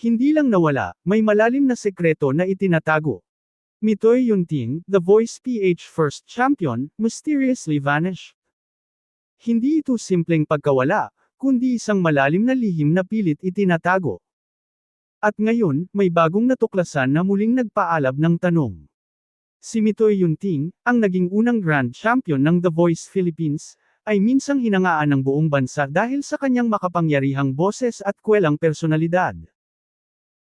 Hindi lang nawala, may malalim na sekreto na itinatago. Mitoy Yunting, The Voice PH first champion, mysteriously vanished. Hindi ito simpleng pagkawala, kundi isang malalim na lihim na pilit itinatago. At ngayon, may bagong natuklasan na muling nagpaalab ng tanong. Si Mitoy Yunting, ang naging unang Grand Champion ng The Voice Philippines, ay minsang hinangaan ng buong bansa dahil sa kanyang makapangyarihang boses at kwelang personalidad.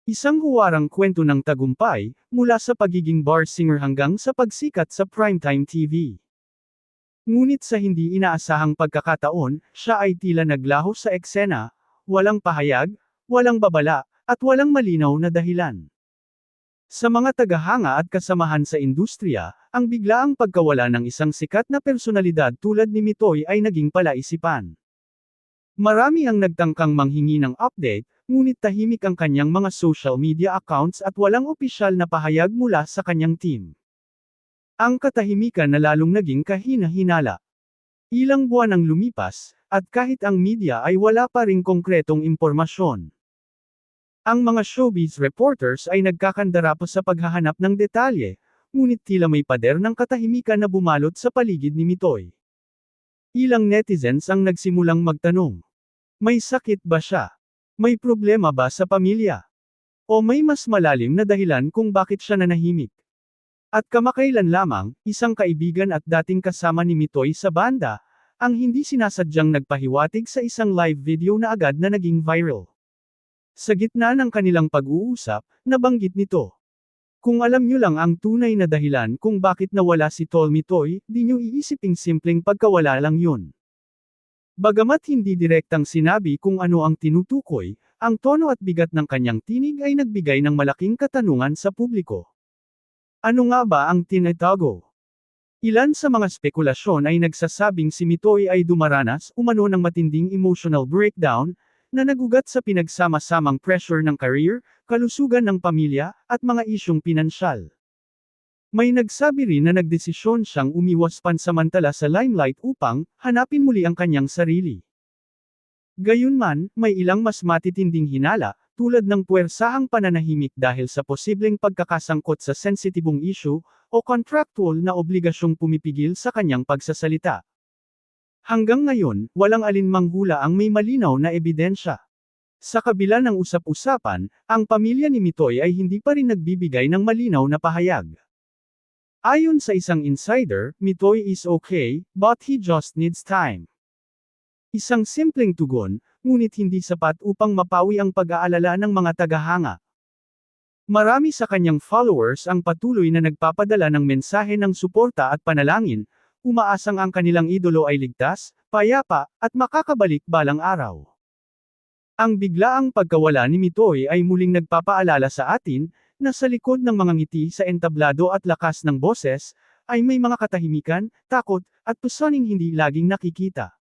Isang huwarang kwento ng tagumpay, mula sa pagiging bar singer hanggang sa pagsikat sa primetime TV. Ngunit sa hindi inaasahang pagkakataon, siya ay tila naglaho sa eksena, walang pahayag, walang babala, at walang malinaw na dahilan. Sa mga tagahanga at kasamahan sa industriya, ang biglaang pagkawala ng isang sikat na personalidad tulad ni Mitoy ay naging palaisipan. Marami ang nagtangkang manghingi ng update, ngunit tahimik ang kanyang mga social media accounts at walang opisyal na pahayag mula sa kanyang team. Ang katahimikan na lalong naging kahina-hinala. Ilang buwan ang lumipas, at kahit ang media ay wala pa ring konkretong impormasyon. Ang mga showbiz reporters ay nagkakandara pa sa paghahanap ng detalye, ngunit tila may pader ng katahimikan na bumalot sa paligid ni Mitoy. Ilang netizens ang nagsimulang magtanong. May sakit ba siya? May problema ba sa pamilya? O may mas malalim na dahilan kung bakit siya nanahimik? At kamakailan lamang, isang kaibigan at dating kasama ni Mitoy sa banda, ang hindi sinasadyang nagpahiwatig sa isang live video na agad na naging viral. Sa gitna ng kanilang pag-uusap, nabanggit nito. Kung alam nyo lang ang tunay na dahilan kung bakit nawala si Tol Mitoy, di nyo iisiping simpleng pagkawala lang yun. Bagamat hindi direktang sinabi kung ano ang tinutukoy, ang tono at bigat ng kanyang tinig ay nagbigay ng malaking katanungan sa publiko. Ano nga ba ang tinatago? Ilan sa mga spekulasyon ay nagsasabing si Mitoy ay dumaranas umano ng matinding emotional breakdown, na nagugat sa pinagsama-samang pressure ng career, kalusugan ng pamilya, at mga isyong pinansyal. May nagsabi rin na nagdesisyon siyang umiwas pansamantala sa limelight upang hanapin muli ang kanyang sarili. Gayunman, may ilang mas matitinding hinala, tulad ng puwersahang pananahimik dahil sa posibleng pagkakasangkot sa sensitibong issue, o contractual na obligasyong pumipigil sa kanyang pagsasalita. Hanggang ngayon, walang alinmang hula ang may malinaw na ebidensya. Sa kabila ng usap-usapan, ang pamilya ni Mitoy ay hindi pa rin nagbibigay ng malinaw na pahayag. Ayon sa isang insider, Mitoy is okay, but he just needs time. Isang simpleng tugon, ngunit hindi sapat upang mapawi ang pag-aalala ng mga tagahanga. Marami sa kanyang followers ang patuloy na nagpapadala ng mensahe ng suporta at panalangin, umaasang ang kanilang idolo ay ligtas, payapa, at makakabalik balang araw. Ang biglaang pagkawala ni Mitoy ay muling nagpapaalala sa atin, na sa likod ng mga ngiti sa entablado at lakas ng boses, ay may mga katahimikan, takot, at pusoning hindi laging nakikita.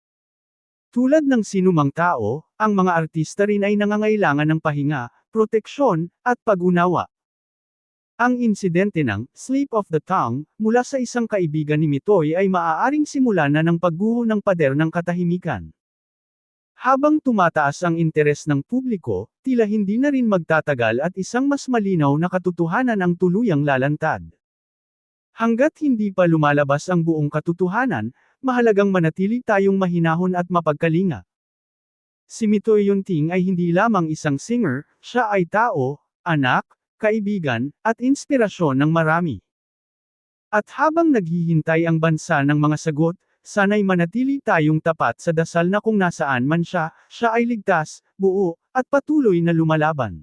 Tulad ng sinumang tao, ang mga artista rin ay nangangailangan ng pahinga, proteksyon, at pag-unawa. Ang insidente ng slip of the tongue mula sa isang kaibigan ni Mitoy ay maaaring simulan na ng pagguho ng pader ng katahimikan. Habang tumataas ang interes ng publiko, tila hindi na rin magtatagal at isang mas malinaw na katotohanan ang tuluyang lalantad. Hangga't hindi pa lumalabas ang buong katotohanan, mahalagang manatili tayong mahinahon at mapagkalinga. Si Mitoy Yunting ay hindi lamang isang singer, siya ay tao, anak, kaibigan, at inspirasyon ng marami. At habang naghihintay ang bansa ng mga sagot, sana'y manatili tayong tapat sa dasal na kung nasaan man siya, siya ay ligtas, buo, at patuloy na lumalaban.